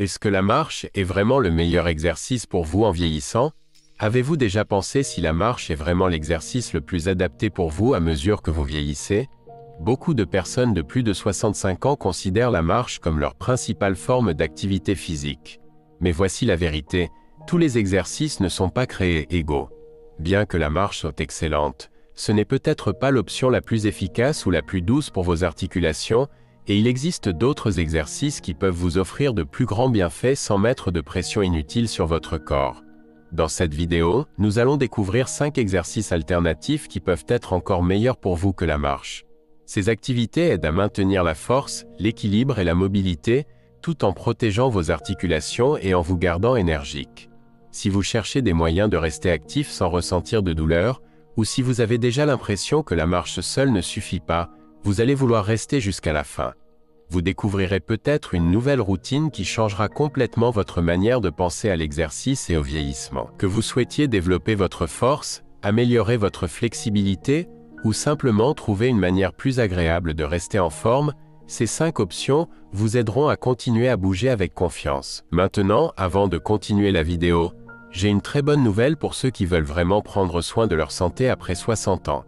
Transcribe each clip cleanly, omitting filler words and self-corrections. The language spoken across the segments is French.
Est-ce que la marche est vraiment le meilleur exercice pour vous en vieillissant? Avez-vous déjà pensé si la marche est vraiment l'exercice le plus adapté pour vous à mesure que vous vieillissez? Beaucoup de personnes de plus de 65 ans considèrent la marche comme leur principale forme d'activité physique. Mais voici la vérité, tous les exercices ne sont pas créés égaux. Bien que la marche soit excellente, ce n'est peut-être pas l'option la plus efficace ou la plus douce pour vos articulations, et il existe d'autres exercices qui peuvent vous offrir de plus grands bienfaits sans mettre de pression inutile sur votre corps. Dans cette vidéo, nous allons découvrir 5 exercices alternatifs qui peuvent être encore meilleurs pour vous que la marche. Ces activités aident à maintenir la force, l'équilibre et la mobilité, tout en protégeant vos articulations et en vous gardant énergique. Si vous cherchez des moyens de rester actif sans ressentir de douleur, ou si vous avez déjà l'impression que la marche seule ne suffit pas, vous allez vouloir rester jusqu'à la fin. Vous découvrirez peut-être une nouvelle routine qui changera complètement votre manière de penser à l'exercice et au vieillissement. Que vous souhaitiez développer votre force, améliorer votre flexibilité, ou simplement trouver une manière plus agréable de rester en forme, ces 5 options vous aideront à continuer à bouger avec confiance. Maintenant, avant de continuer la vidéo, j'ai une très bonne nouvelle pour ceux qui veulent vraiment prendre soin de leur santé après 60 ans.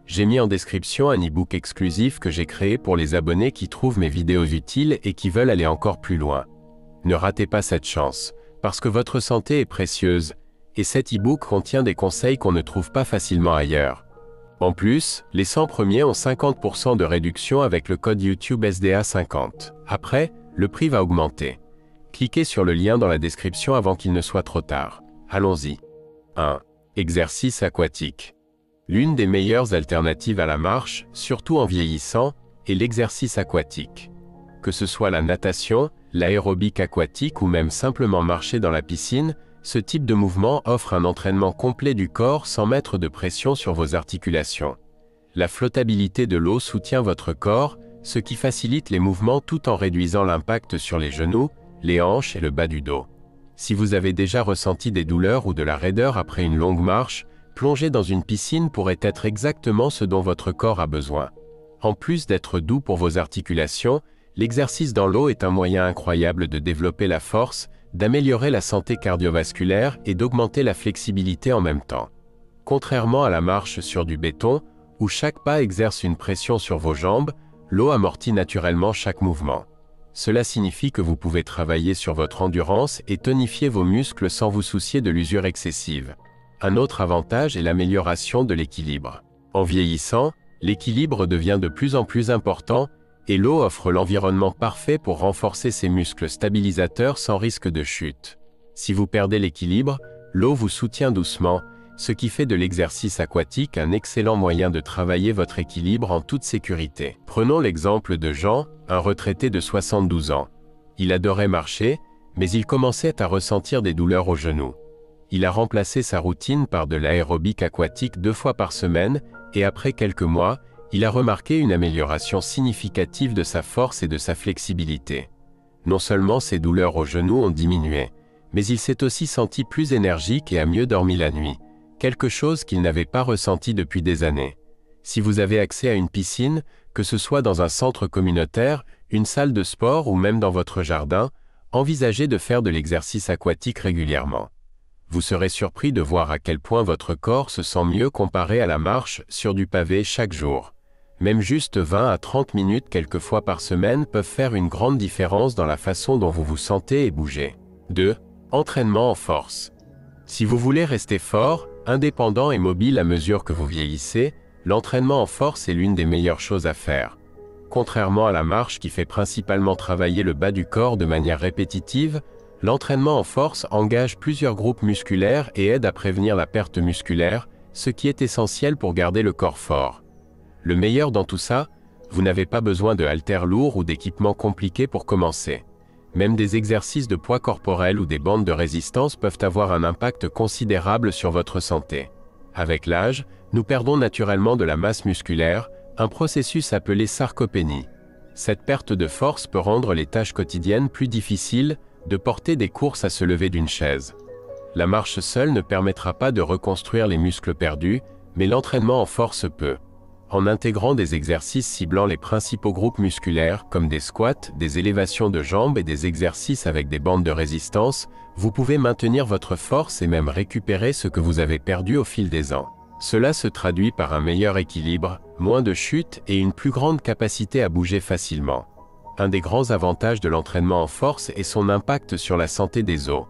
J'ai mis en description un e-book exclusif que j'ai créé pour les abonnés qui trouvent mes vidéos utiles et qui veulent aller encore plus loin. Ne ratez pas cette chance, parce que votre santé est précieuse, et cet e-book contient des conseils qu'on ne trouve pas facilement ailleurs. En plus, les 100 premiers ont 50% de réduction avec le code YouTube SDA50. Après, le prix va augmenter. Cliquez sur le lien dans la description avant qu'il ne soit trop tard. Allons-y. 1. Exercice aquatique. L'une des meilleures alternatives à la marche, surtout en vieillissant, est l'exercice aquatique. Que ce soit la natation, l'aérobic aquatique ou même simplement marcher dans la piscine, ce type de mouvement offre un entraînement complet du corps sans mettre de pression sur vos articulations. La flottabilité de l'eau soutient votre corps, ce qui facilite les mouvements tout en réduisant l'impact sur les genoux, les hanches et le bas du dos. Si vous avez déjà ressenti des douleurs ou de la raideur après une longue marche, plonger dans une piscine pourrait être exactement ce dont votre corps a besoin. En plus d'être doux pour vos articulations, l'exercice dans l'eau est un moyen incroyable de développer la force, d'améliorer la santé cardiovasculaire et d'augmenter la flexibilité en même temps. Contrairement à la marche sur du béton, où chaque pas exerce une pression sur vos jambes, l'eau amortit naturellement chaque mouvement. Cela signifie que vous pouvez travailler sur votre endurance et tonifier vos muscles sans vous soucier de l'usure excessive. Un autre avantage est l'amélioration de l'équilibre. En vieillissant, l'équilibre devient de plus en plus important et l'eau offre l'environnement parfait pour renforcer ses muscles stabilisateurs sans risque de chute. Si vous perdez l'équilibre, l'eau vous soutient doucement, ce qui fait de l'exercice aquatique un excellent moyen de travailler votre équilibre en toute sécurité. Prenons l'exemple de Jean, un retraité de 72 ans. Il adorait marcher, mais il commençait à ressentir des douleurs aux genoux. Il a remplacé sa routine par de l'aérobic aquatique 2 fois par semaine, et après quelques mois, il a remarqué une amélioration significative de sa force et de sa flexibilité. Non seulement ses douleurs aux genoux ont diminué, mais il s'est aussi senti plus énergique et a mieux dormi la nuit, quelque chose qu'il n'avait pas ressenti depuis des années. Si vous avez accès à une piscine, que ce soit dans un centre communautaire, une salle de sport ou même dans votre jardin, envisagez de faire de l'exercice aquatique régulièrement. Vous serez surpris de voir à quel point votre corps se sent mieux comparé à la marche sur du pavé chaque jour. Même juste 20 à 30 minutes quelques fois par semaine peuvent faire une grande différence dans la façon dont vous vous sentez et bougez. 2. Entraînement en force. Si vous voulez rester fort, indépendant et mobile à mesure que vous vieillissez, l'entraînement en force est l'une des meilleures choses à faire. Contrairement à la marche qui fait principalement travailler le bas du corps de manière répétitive, l'entraînement en force engage plusieurs groupes musculaires et aide à prévenir la perte musculaire, ce qui est essentiel pour garder le corps fort. Le meilleur dans tout ça, vous n'avez pas besoin de haltères lourds ou d'équipements compliqués pour commencer. Même des exercices de poids corporel ou des bandes de résistance peuvent avoir un impact considérable sur votre santé. Avec l'âge, nous perdons naturellement de la masse musculaire, un processus appelé sarcopénie. Cette perte de force peut rendre les tâches quotidiennes plus difficiles, de porter des courses à se lever d'une chaise. La marche seule ne permettra pas de reconstruire les muscles perdus, mais l'entraînement en force peut. En intégrant des exercices ciblant les principaux groupes musculaires, comme des squats, des élévations de jambes et des exercices avec des bandes de résistance, vous pouvez maintenir votre force et même récupérer ce que vous avez perdu au fil des ans. Cela se traduit par un meilleur équilibre, moins de chutes et une plus grande capacité à bouger facilement. Un des grands avantages de l'entraînement en force est son impact sur la santé des os.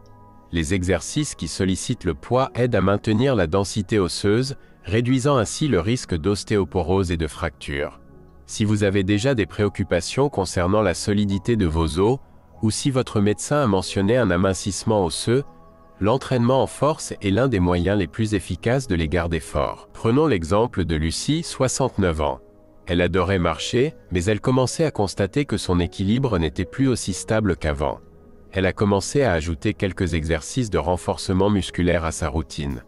Les exercices qui sollicitent le poids aident à maintenir la densité osseuse, réduisant ainsi le risque d'ostéoporose et de fractures. Si vous avez déjà des préoccupations concernant la solidité de vos os, ou si votre médecin a mentionné un amincissement osseux, l'entraînement en force est l'un des moyens les plus efficaces de les garder forts. Prenons l'exemple de Lucie, 69 ans. Elle adorait marcher, mais elle commençait à constater que son équilibre n'était plus aussi stable qu'avant. Elle a commencé à ajouter quelques exercices de renforcement musculaire à sa routine.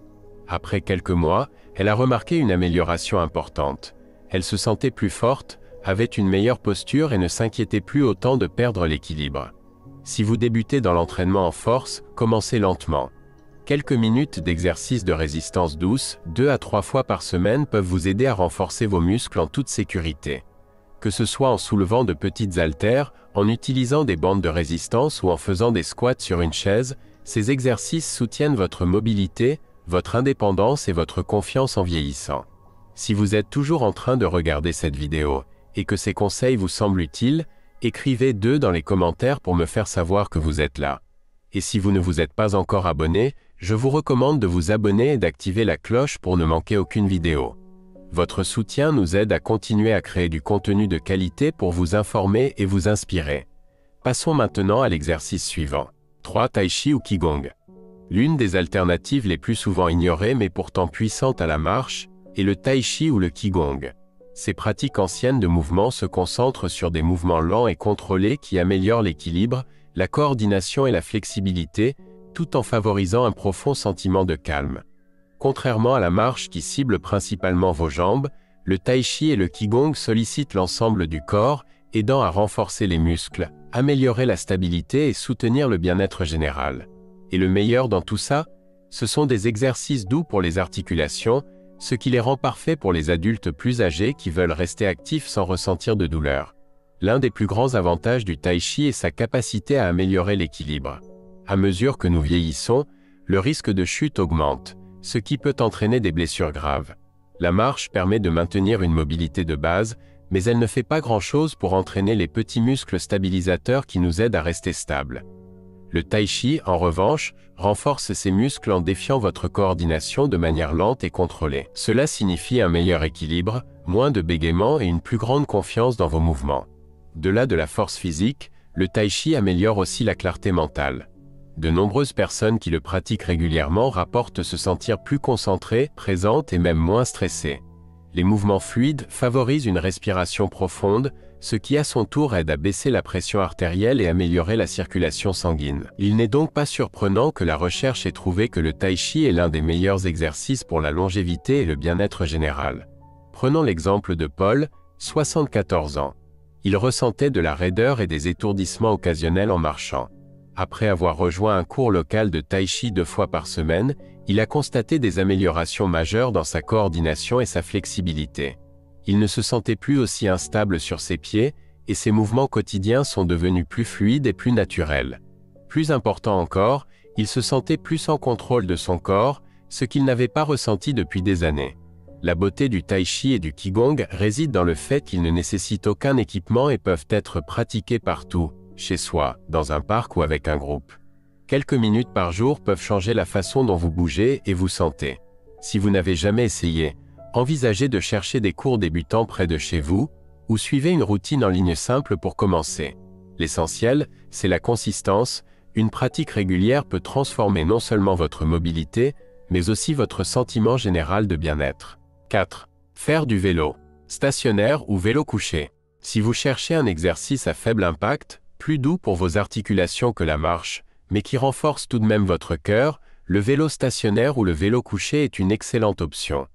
Après quelques mois, elle a remarqué une amélioration importante. Elle se sentait plus forte, avait une meilleure posture et ne s'inquiétait plus autant de perdre l'équilibre. Si vous débutez dans l'entraînement en force, commencez lentement. Quelques minutes d'exercice de résistance douce, 2 à 3 fois par semaine peuvent vous aider à renforcer vos muscles en toute sécurité. Que ce soit en soulevant de petites haltères, en utilisant des bandes de résistance ou en faisant des squats sur une chaise, ces exercices soutiennent votre mobilité, votre indépendance et votre confiance en vieillissant. Si vous êtes toujours en train de regarder cette vidéo et que ces conseils vous semblent utiles, écrivez 2 dans les commentaires pour me faire savoir que vous êtes là. Et si vous ne vous êtes pas encore abonné, je vous recommande de vous abonner et d'activer la cloche pour ne manquer aucune vidéo. Votre soutien nous aide à continuer à créer du contenu de qualité pour vous informer et vous inspirer. Passons maintenant à l'exercice suivant. 3. Tai Chi ou Qigong. L'une des alternatives les plus souvent ignorées mais pourtant puissantes à la marche est le Tai Chi ou le Qigong. Ces pratiques anciennes de mouvement se concentrent sur des mouvements lents et contrôlés qui améliorent l'équilibre, la coordination et la flexibilité, tout en favorisant un profond sentiment de calme. Contrairement à la marche qui cible principalement vos jambes, le Tai Chi et le Qigong sollicitent l'ensemble du corps, aidant à renforcer les muscles, améliorer la stabilité et soutenir le bien-être général. Et le meilleur dans tout ça, ce sont des exercices doux pour les articulations, ce qui les rend parfaits pour les adultes plus âgés qui veulent rester actifs sans ressentir de douleur. L'un des plus grands avantages du Tai Chi est sa capacité à améliorer l'équilibre. À mesure que nous vieillissons, le risque de chute augmente, ce qui peut entraîner des blessures graves. La marche permet de maintenir une mobilité de base, mais elle ne fait pas grand-chose pour entraîner les petits muscles stabilisateurs qui nous aident à rester stables. Le Tai Chi, en revanche, renforce ces muscles en défiant votre coordination de manière lente et contrôlée. Cela signifie un meilleur équilibre, moins de bégaiement et une plus grande confiance dans vos mouvements. Au-delà de la force physique, le Tai Chi améliore aussi la clarté mentale. De nombreuses personnes qui le pratiquent régulièrement rapportent se sentir plus concentrées, présentes et même moins stressées. Les mouvements fluides favorisent une respiration profonde, ce qui à son tour aide à baisser la pression artérielle et améliorer la circulation sanguine. Il n'est donc pas surprenant que la recherche ait trouvé que le Tai Chi est l'un des meilleurs exercices pour la longévité et le bien-être général. Prenons l'exemple de Paul, 74 ans. Il ressentait de la raideur et des étourdissements occasionnels en marchant. Après avoir rejoint un cours local de Tai Chi 2 fois par semaine, il a constaté des améliorations majeures dans sa coordination et sa flexibilité. Il ne se sentait plus aussi instable sur ses pieds, et ses mouvements quotidiens sont devenus plus fluides et plus naturels. Plus important encore, il se sentait plus en contrôle de son corps, ce qu'il n'avait pas ressenti depuis des années. La beauté du Tai Chi et du Qigong réside dans le fait qu'ils ne nécessitent aucun équipement et peuvent être pratiqués partout, chez soi, dans un parc ou avec un groupe. Quelques minutes par jour peuvent changer la façon dont vous bougez et vous sentez. Si vous n'avez jamais essayé, envisagez de chercher des cours débutants près de chez vous, ou suivez une routine en ligne simple pour commencer. L'essentiel, c'est la consistance. Une pratique régulière peut transformer non seulement votre mobilité, mais aussi votre sentiment général de bien-être. 4. Faire du vélo, stationnaire ou vélo couché. Si vous cherchez un exercice à faible impact, plus doux pour vos articulations que la marche, mais qui renforce tout de même votre cœur, le vélo stationnaire ou le vélo couché est une excellente option.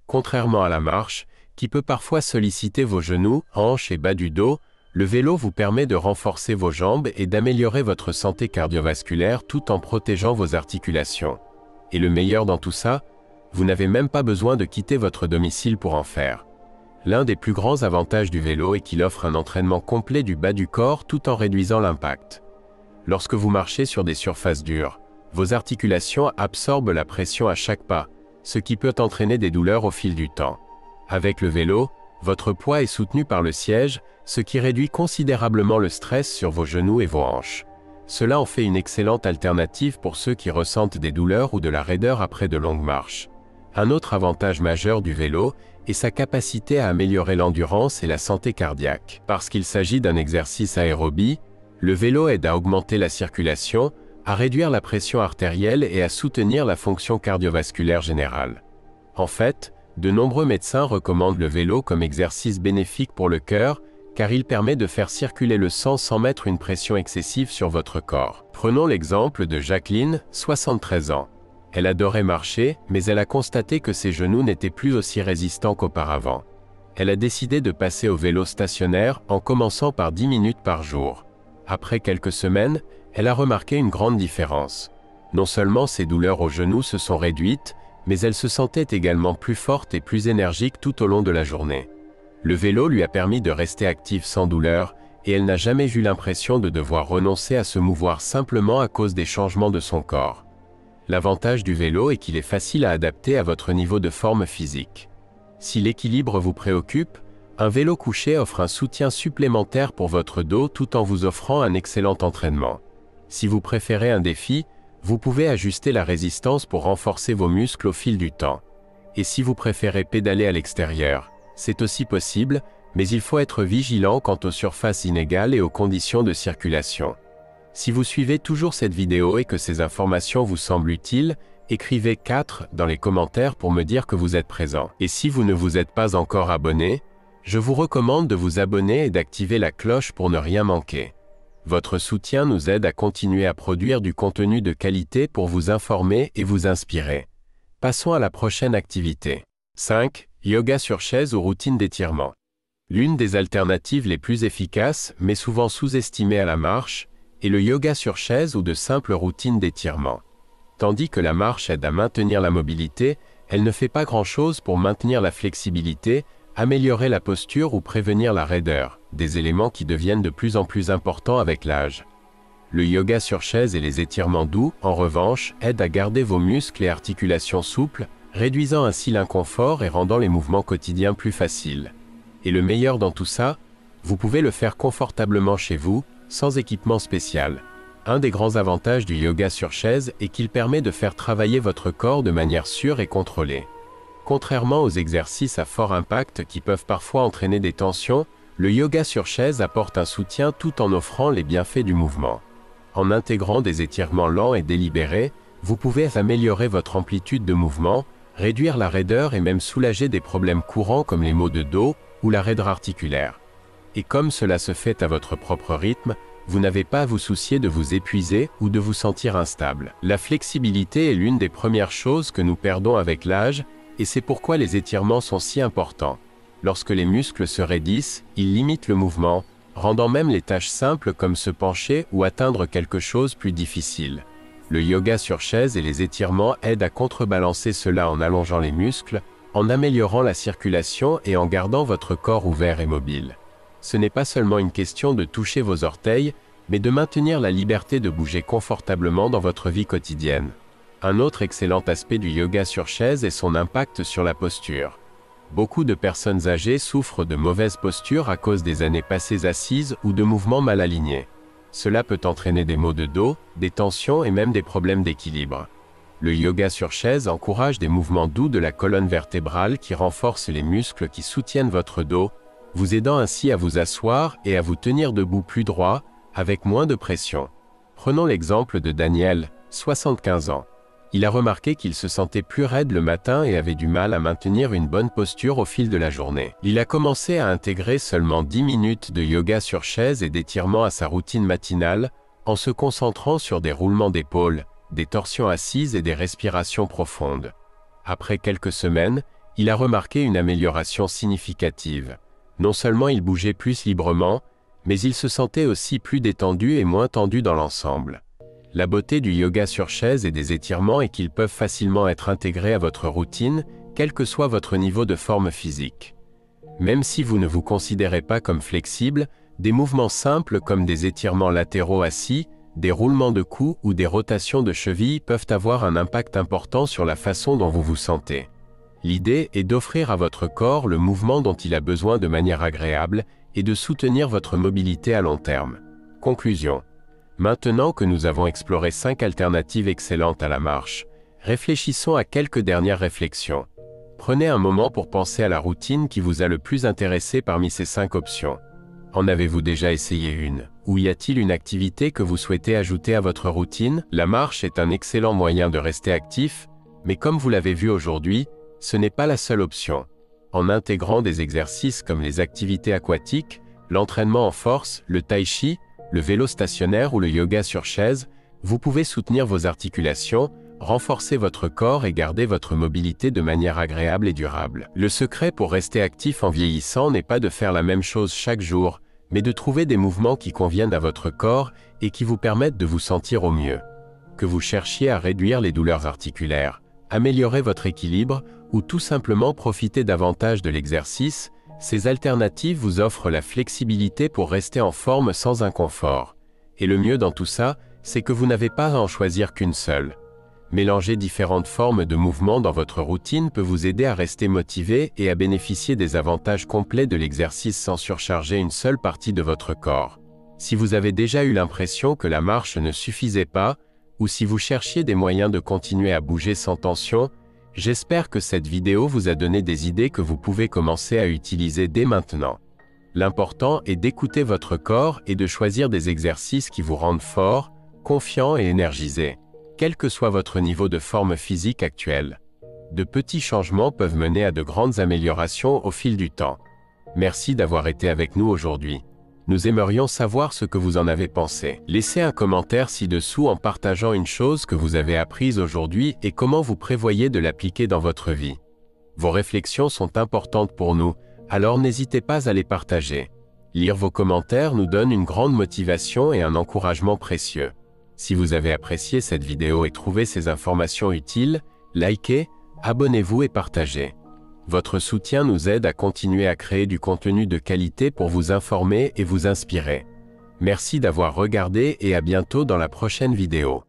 Contrairement à la marche, qui peut parfois solliciter vos genoux, hanches et bas du dos, le vélo vous permet de renforcer vos jambes et d'améliorer votre santé cardiovasculaire tout en protégeant vos articulations. Et le meilleur dans tout ça, vous n'avez même pas besoin de quitter votre domicile pour en faire. L'un des plus grands avantages du vélo est qu'il offre un entraînement complet du bas du corps tout en réduisant l'impact. Lorsque vous marchez sur des surfaces dures, vos articulations absorbent la pression à chaque pas, ce qui peut entraîner des douleurs au fil du temps. Avec le vélo, votre poids est soutenu par le siège, ce qui réduit considérablement le stress sur vos genoux et vos hanches. Cela en fait une excellente alternative pour ceux qui ressentent des douleurs ou de la raideur après de longues marches. Un autre avantage majeur du vélo est sa capacité à améliorer l'endurance et la santé cardiaque. Parce qu'il s'agit d'un exercice aérobie, le vélo aide à augmenter la circulation, à réduire la pression artérielle et à soutenir la fonction cardiovasculaire générale. En fait, de nombreux médecins recommandent le vélo comme exercice bénéfique pour le cœur, car il permet de faire circuler le sang sans mettre une pression excessive sur votre corps. Prenons l'exemple de Jacqueline, 73 ans. Elle adorait marcher, mais elle a constaté que ses genoux n'étaient plus aussi résistants qu'auparavant. Elle a décidé de passer au vélo stationnaire en commençant par 10 minutes par jour. Après quelques semaines, elle a remarqué une grande différence. Non seulement ses douleurs aux genoux se sont réduites, mais elle se sentait également plus forte et plus énergique tout au long de la journée. Le vélo lui a permis de rester active sans douleur, et elle n'a jamais eu l'impression de devoir renoncer à se mouvoir simplement à cause des changements de son corps. L'avantage du vélo est qu'il est facile à adapter à votre niveau de forme physique. Si l'équilibre vous préoccupe, un vélo couché offre un soutien supplémentaire pour votre dos tout en vous offrant un excellent entraînement. Si vous préférez un défi, vous pouvez ajuster la résistance pour renforcer vos muscles au fil du temps. Et si vous préférez pédaler à l'extérieur, c'est aussi possible, mais il faut être vigilant quant aux surfaces inégales et aux conditions de circulation. Si vous suivez toujours cette vidéo et que ces informations vous semblent utiles, écrivez 4 dans les commentaires pour me dire que vous êtes présent. Et si vous ne vous êtes pas encore abonné, je vous recommande de vous abonner et d'activer la cloche pour ne rien manquer. Votre soutien nous aide à continuer à produire du contenu de qualité pour vous informer et vous inspirer. Passons à la prochaine activité. 5. Yoga sur chaise ou routine d'étirement. L'une des alternatives les plus efficaces, mais souvent sous-estimée à la marche, est le yoga sur chaise ou de simples routines d'étirement. Tandis que la marche aide à maintenir la mobilité, elle ne fait pas grand-chose pour maintenir la flexibilité, améliorer la posture ou prévenir la raideur, des éléments qui deviennent de plus en plus importants avec l'âge. Le yoga sur chaise et les étirements doux, en revanche, aident à garder vos muscles et articulations souples, réduisant ainsi l'inconfort et rendant les mouvements quotidiens plus faciles. Et le meilleur dans tout ça, vous pouvez le faire confortablement chez vous, sans équipement spécial. Un des grands avantages du yoga sur chaise est qu'il permet de faire travailler votre corps de manière sûre et contrôlée. Contrairement aux exercices à fort impact qui peuvent parfois entraîner des tensions, le yoga sur chaise apporte un soutien tout en offrant les bienfaits du mouvement. En intégrant des étirements lents et délibérés, vous pouvez améliorer votre amplitude de mouvement, réduire la raideur et même soulager des problèmes courants comme les maux de dos ou la raideur articulaire. Et comme cela se fait à votre propre rythme, vous n'avez pas à vous soucier de vous épuiser ou de vous sentir instable. La flexibilité est l'une des premières choses que nous perdons avec l'âge, et c'est pourquoi les étirements sont si importants. Lorsque les muscles se raidissent, ils limitent le mouvement, rendant même les tâches simples comme se pencher ou atteindre quelque chose plus difficile. Le yoga sur chaise et les étirements aident à contrebalancer cela en allongeant les muscles, en améliorant la circulation et en gardant votre corps ouvert et mobile. Ce n'est pas seulement une question de toucher vos orteils, mais de maintenir la liberté de bouger confortablement dans votre vie quotidienne. Un autre excellent aspect du yoga sur chaise est son impact sur la posture. Beaucoup de personnes âgées souffrent de mauvaise posture à cause des années passées assises ou de mouvements mal alignés. Cela peut entraîner des maux de dos, des tensions et même des problèmes d'équilibre. Le yoga sur chaise encourage des mouvements doux de la colonne vertébrale qui renforcent les muscles qui soutiennent votre dos, vous aidant ainsi à vous asseoir et à vous tenir debout plus droit, avec moins de pression. Prenons l'exemple de Daniel, 75 ans. Il a remarqué qu'il se sentait plus raide le matin et avait du mal à maintenir une bonne posture au fil de la journée. Il a commencé à intégrer seulement 10 minutes de yoga sur chaise et d'étirement à sa routine matinale, en se concentrant sur des roulements d'épaules, des torsions assises et des respirations profondes. Après quelques semaines, il a remarqué une amélioration significative. Non seulement il bougeait plus librement, mais il se sentait aussi plus détendu et moins tendu dans l'ensemble. La beauté du yoga sur chaise et des étirements est qu'ils peuvent facilement être intégrés à votre routine, quel que soit votre niveau de forme physique. Même si vous ne vous considérez pas comme flexible, des mouvements simples comme des étirements latéraux assis, des roulements de cou ou des rotations de cheville peuvent avoir un impact important sur la façon dont vous vous sentez. L'idée est d'offrir à votre corps le mouvement dont il a besoin de manière agréable et de soutenir votre mobilité à long terme. Conclusion. Maintenant que nous avons exploré 5 alternatives excellentes à la marche, réfléchissons à quelques dernières réflexions. Prenez un moment pour penser à la routine qui vous a le plus intéressé parmi ces 5 options. En avez-vous déjà essayé une? Ou y a-t-il une activité que vous souhaitez ajouter à votre routine? La marche est un excellent moyen de rester actif, mais comme vous l'avez vu aujourd'hui, ce n'est pas la seule option. En intégrant des exercices comme les activités aquatiques, l'entraînement en force, le tai chi, le vélo stationnaire ou le yoga sur chaise, vous pouvez soutenir vos articulations, renforcer votre corps et garder votre mobilité de manière agréable et durable. Le secret pour rester actif en vieillissant n'est pas de faire la même chose chaque jour, mais de trouver des mouvements qui conviennent à votre corps et qui vous permettent de vous sentir au mieux. Que vous cherchiez à réduire les douleurs articulaires, améliorer votre équilibre ou tout simplement profiter davantage de l'exercice, ces alternatives vous offrent la flexibilité pour rester en forme sans inconfort. Et le mieux dans tout ça, c'est que vous n'avez pas à en choisir qu'une seule. Mélanger différentes formes de mouvements dans votre routine peut vous aider à rester motivé et à bénéficier des avantages complets de l'exercice sans surcharger une seule partie de votre corps. Si vous avez déjà eu l'impression que la marche ne suffisait pas, ou si vous cherchiez des moyens de continuer à bouger sans tension, j'espère que cette vidéo vous a donné des idées que vous pouvez commencer à utiliser dès maintenant. L'important est d'écouter votre corps et de choisir des exercices qui vous rendent fort, confiant et énergisé. Quel que soit votre niveau de forme physique actuel. De petits changements peuvent mener à de grandes améliorations au fil du temps. Merci d'avoir été avec nous aujourd'hui. Nous aimerions savoir ce que vous en avez pensé. Laissez un commentaire ci-dessous en partageant une chose que vous avez apprise aujourd'hui et comment vous prévoyez de l'appliquer dans votre vie. Vos réflexions sont importantes pour nous, alors n'hésitez pas à les partager. Lire vos commentaires nous donne une grande motivation et un encouragement précieux. Si vous avez apprécié cette vidéo et trouvé ces informations utiles, likez, abonnez-vous et partagez. Votre soutien nous aide à continuer à créer du contenu de qualité pour vous informer et vous inspirer. Merci d'avoir regardé et à bientôt dans la prochaine vidéo.